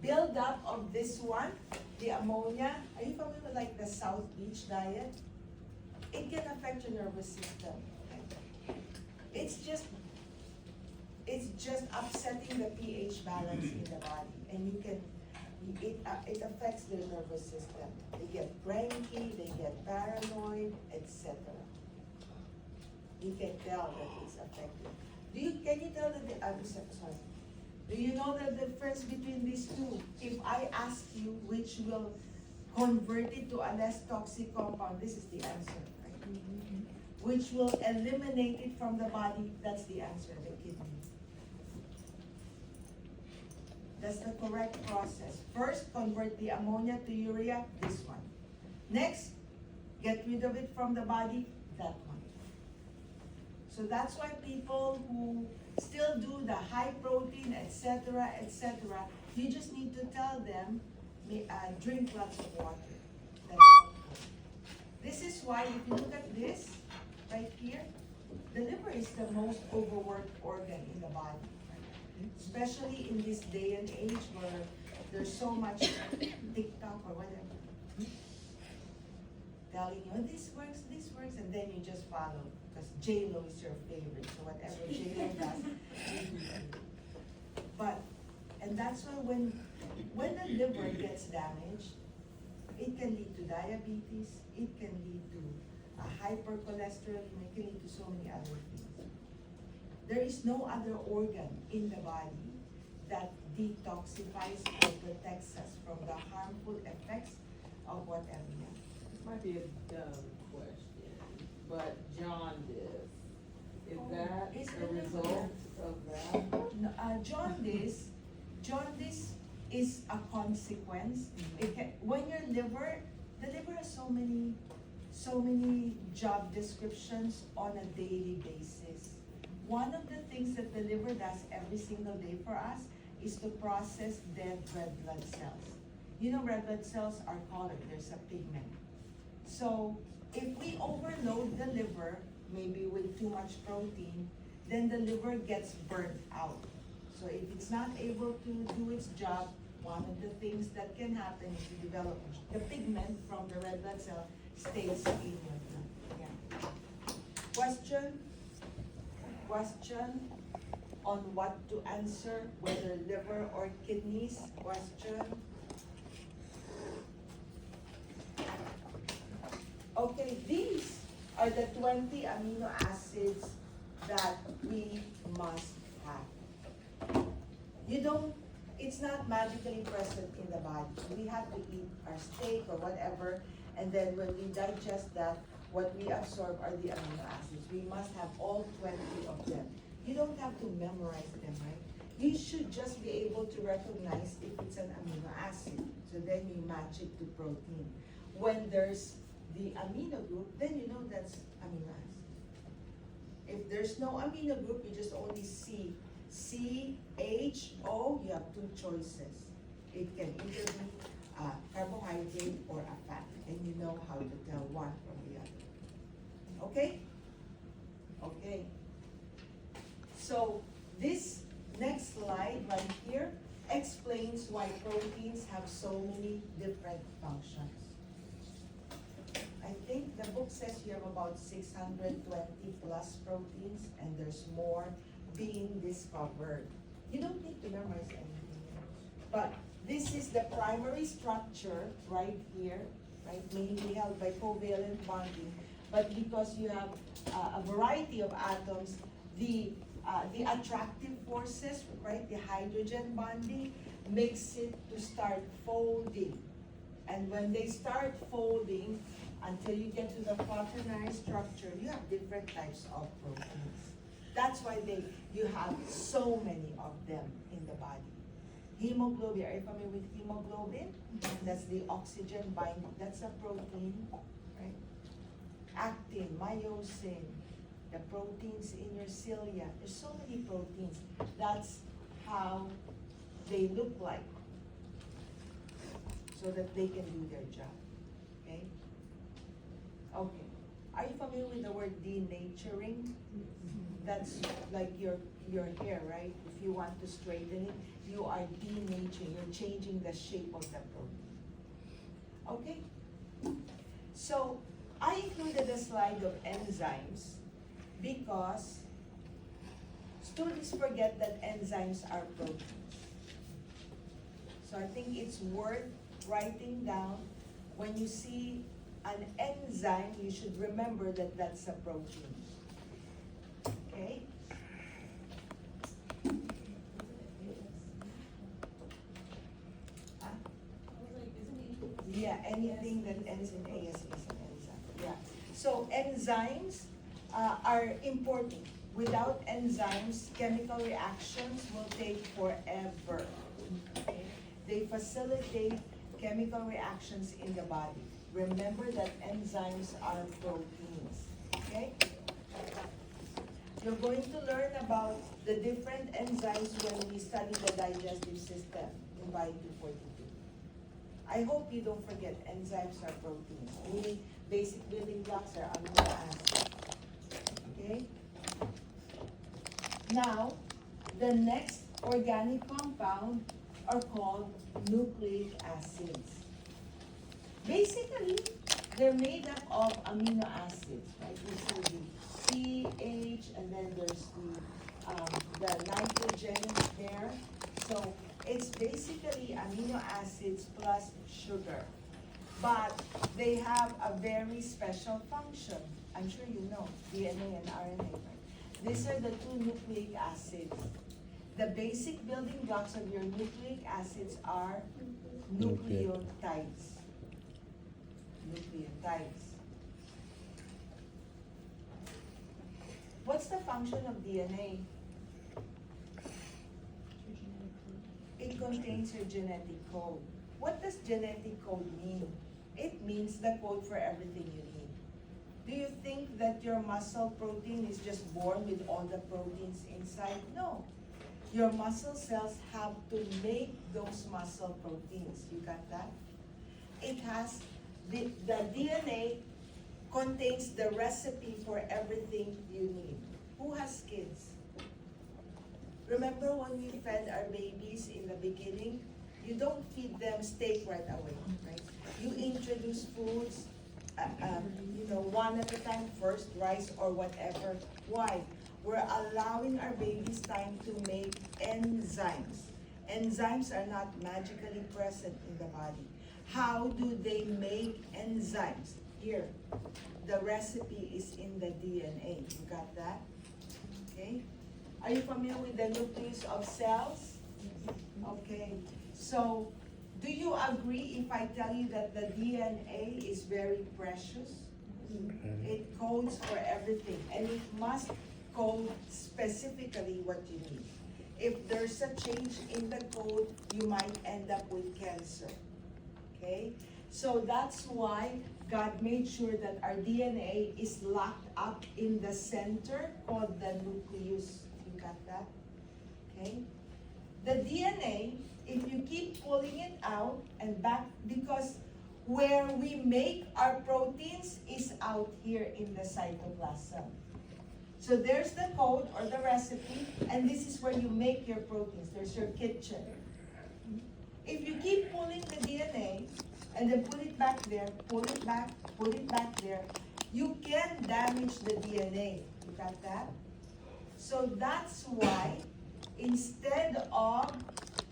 buildup of this one, the ammonia, are you familiar with like the South Beach diet? It can affect your nervous system. It's just upsetting the pH balance in the body, and it affects their nervous system. They get cranky, they get paranoid, etc. You can tell that it's affected. Can you tell that sorry. Do you know the difference between these two? If I ask you which will convert it to a less toxic compound, this is the answer, right? Mm-hmm. Which will eliminate it from the body, that's the answer, the kidney. That's the correct process. First, convert the ammonia to urea, this one. Next, get rid of it from the body, that one. So that's why people who still do the high protein, etc., you just need to tell them, drink lots of water. That's helpful. This is why, if you look at this, right here, the liver is the most overworked organ in the body. Especially in this day and age where there's so much TikTok or whatever. Telling you, this works, and then you just follow. Because J-Lo is your favorite, so whatever J-Lo does, you do that. And that's why when the liver gets damaged, it can lead to diabetes, it can lead to hypercholesterolemia, it can lead to so many other things. There is no other organ in the body that detoxifies or protects us from the harmful effects of whatever. This might be a dumb question, but jaundice, is that a result of that? No, jaundice is a consequence. When your liver, the liver has so many job descriptions on a daily basis. One of the things that the liver does every single day for us is to process dead red blood cells. You know, red blood cells are colored, there's a pigment. So if we overload the liver, maybe with too much protein, then the liver gets burnt out. So if it's not able to do its job, one of the things that can happen is to develop the pigment from the red blood cell stays in your blood. Yeah. Question on what to answer, whether liver or kidneys? Question? Okay, these are the 20 amino acids that we must have. It's not magically present in the body. We have to eat our steak or whatever, and then when we digest that, what we absorb are the amino acids. We must have all 20 of them. You don't have to memorize them, right? You should just be able to recognize if it's an amino acid. So then you match it to protein. When there's the amino group, then you know that's amino acid. If there's no amino group, you just only see C, H, O, you have two choices. It can either be a carbohydrate or a fat, and you know how to tell one from the other. Okay? Okay. So this next slide right here explains why proteins have so many different functions. I think the book says you have about 620 plus proteins, and there's more being discovered. You don't need to memorize anything, but this is the primary structure right here, right, mainly held by covalent bonding. But because you have a variety of atoms, the attractive forces, right, the hydrogen bonding makes it to start folding. And when they start folding, until you get to the quaternary structure, you have different types of proteins. That's why you have so many of them in the body. Hemoglobin, are you familiar with hemoglobin? That's the oxygen binding, that's a protein, right? Actin, myosin, the proteins in your cilia. There's so many proteins. That's how they look like, so that they can do their job. Okay? Okay. Are you familiar with the word denaturing? That's like your hair, right? If you want to straighten it, you are denaturing, you're changing the shape of the protein. Okay? So, I included a slide of enzymes because students forget that enzymes are proteins. So I think it's worth writing down. When you see an enzyme, you should remember that that's a protein. Okay? Huh? Yeah, anything that ends in AS is an enzyme. Yeah. So enzymes are important. Without enzymes, chemical reactions will take forever. Okay? They facilitate chemical reactions in the body. Remember that enzymes are proteins. Okay? You're going to learn about the different enzymes when we study the digestive system in Bio 242. I hope you don't forget enzymes are proteins. Meaning basic building blocks are amino acids. Okay? Now, the next organic compound are called nucleic acids. Basically, they're made up of amino acids, right? You see the CH, and then there's the nitrogen there. So it's basically amino acids plus sugar. But they have a very special function. I'm sure you know, DNA and RNA, right? These are the two nucleic acids. The basic building blocks of your nucleic acids are nucleotides. Nucleotides. What's the function of DNA? It contains your genetic code. What does genetic code mean? It means the code for everything you need. Do you think that your muscle protein is just born with all the proteins inside? No. Your muscle cells have to make those muscle proteins. You got that? It has, the DNA contains the recipe for everything you need. Who has kids? Remember when we fed our babies in the beginning? You don't feed them steak right away, right? You introduce foods, one at a time, first rice or whatever. Why? We're allowing our babies time to make enzymes. Enzymes are not magically present in the body. How do they make enzymes? Here, the recipe is in the DNA. You got that? Okay. Are you familiar with the nucleus of cells? Okay. So, do you agree if I tell you that the DNA is very precious? It codes for everything, and it must code specifically what you need. If there's a change in the code, you might end up with cancer. Okay? So that's why God made sure that our DNA is locked up in the center called the nucleus. You got that? Okay? The DNA, if you keep pulling it out and back, because where we make our proteins is out here in the cytoplasm. So there's the code or the recipe, and this is where you make your proteins. There's your kitchen. If you keep pulling the DNA, and then put it back there, pull it back there, you can damage the DNA. You got that? So that's why, instead of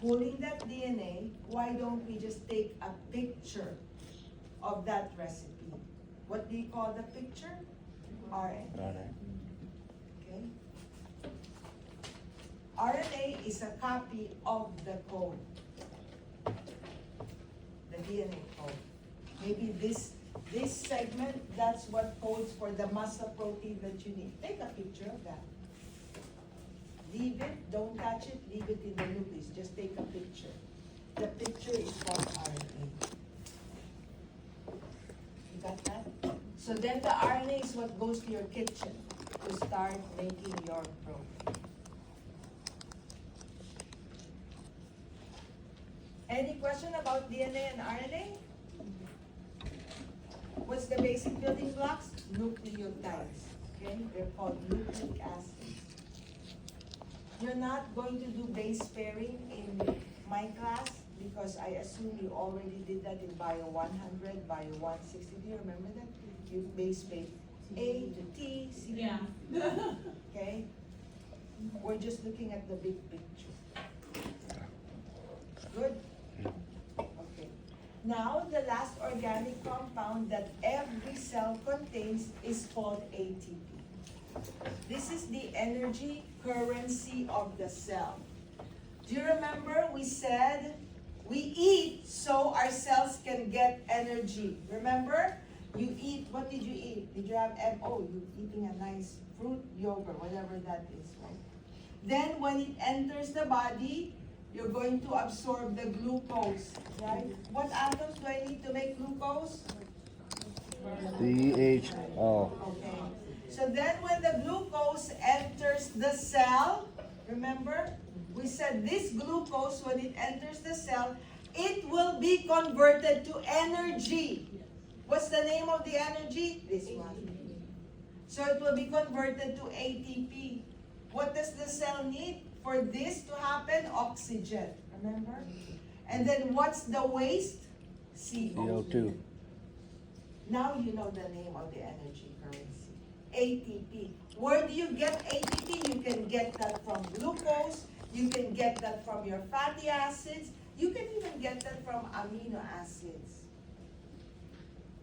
pulling that DNA, why don't we just take a picture of that recipe? What do you call the picture? RNA. Okay? RNA is a copy of the code. The DNA code. Maybe this segment, that's what codes for the muscle protein that you need. Take a picture of that. Leave it, don't touch it, leave it in the nucleus. Just take a picture. The picture is called RNA. You got that? So then the RNA is what goes to your kitchen to start making your protein. Any question about DNA and RNA? What's the basic building blocks? nucleotides, okay? They're called nucleic acids. You're not going to do base pairing in my class because I assume you already did that in Bio 100, Bio 160. Do you remember that? You base pair A to T, C. Yeah. Okay? We're just looking at the big picture. Good? Okay. Now, the last organic compound that every cell contains is called ATP. This is the energy currency of the cell. Do you remember we said we eat so our cells can get energy? Remember? You eat, what did you eat? Did you have MO? You're eating a nice fruit, yogurt, whatever that is, right? Then when it enters the body, you're going to absorb the glucose, right? What atoms do I need to make glucose? CHO. Okay. So then when the glucose enters the cell, remember? We said this glucose, when it enters the cell, it will be converted to energy. What's the name of the energy? This one. So it will be converted to ATP. What does the cell need for this to happen? Oxygen. Remember? And then what's the waste? CO2. CO2. Now you know the name of the energy currency. ATP. Where do you get ATP? You can get that from glucose. You can get that from your fatty acids. You can even get that from amino acids.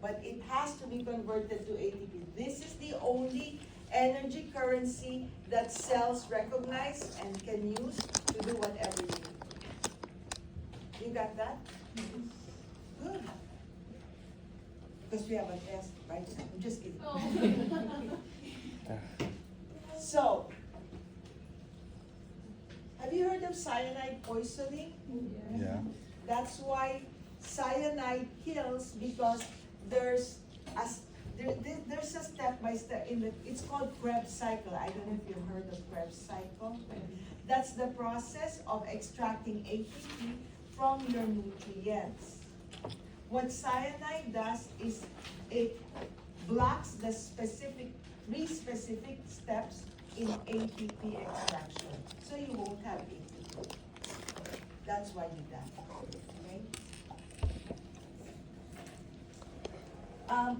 But it has to be converted to ATP. This is the only energy currency that cells recognize and can use to do whatever you need. You got that? Good. Because we have a test right now. I'm just kidding. Oh. So, have you heard of cyanide poisoning? Yeah. That's why cyanide kills, because there's a step by step in the, it's called Krebs cycle. I don't know if you've heard of Krebs cycle. That's the process of extracting ATP from your nutrients. What cyanide does is it blocks the three specific steps in ATP extraction. So you won't have ATP. That's why you die. Okay?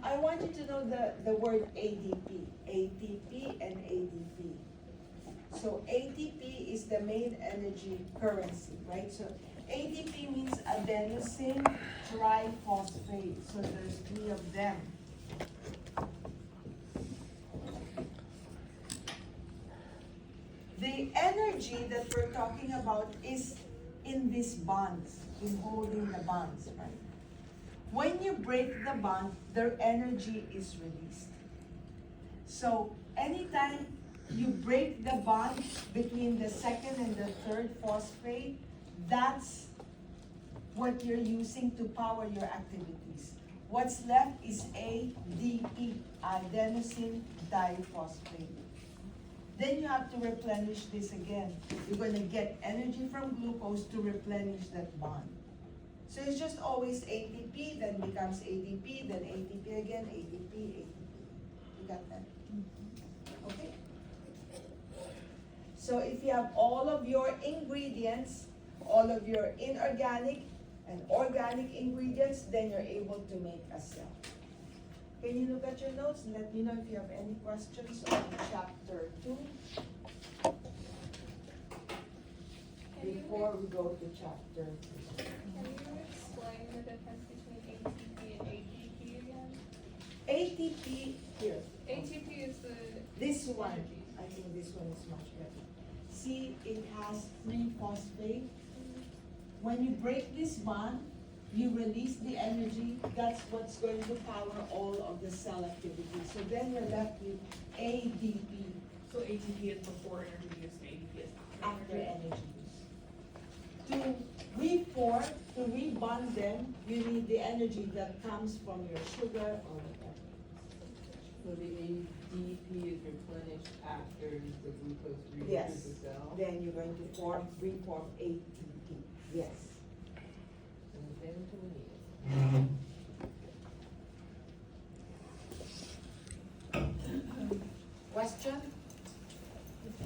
I want you to know the word ADP. ATP and ADP. So ATP is the main energy currency, right? So ADP means adenosine triphosphate. So there's 3 of them. The energy that we're talking about is in these bonds, in holding the bonds, right? When you break the bond, their energy is released. So anytime you break the bond between the second and the third phosphate, that's what you're using to power your activities. What's left is ADP, adenosine diphosphate. Then you have to replenish this again. You're going to get energy from glucose to replenish that bond. So it's just always ATP, then becomes ADP, then ATP again, ATP, ATP. You got that? Okay? So if you have all of your ingredients, all of your inorganic and organic ingredients, then you're able to make a cell. Can you look at your notes and let me know if you have any questions on chapter 2 before we go to chapter 3. Can you explain the difference between ATP and ATP again? ATP, here. ATP is the This one, energy. I think this one is much better. See, it has 3 phosphate. When you break this bond, you release the energy. That's what's going to power all of the cell activity. So then you're left with ADP, So ATP is before energy use and ADP is after energy use. To reform, to rebond them, you need the energy that comes from your sugar or whatever. So the ADP is replenished after the glucose Yes. reaches the cell? Then you're going to reform ATP. Yes. And then to Question?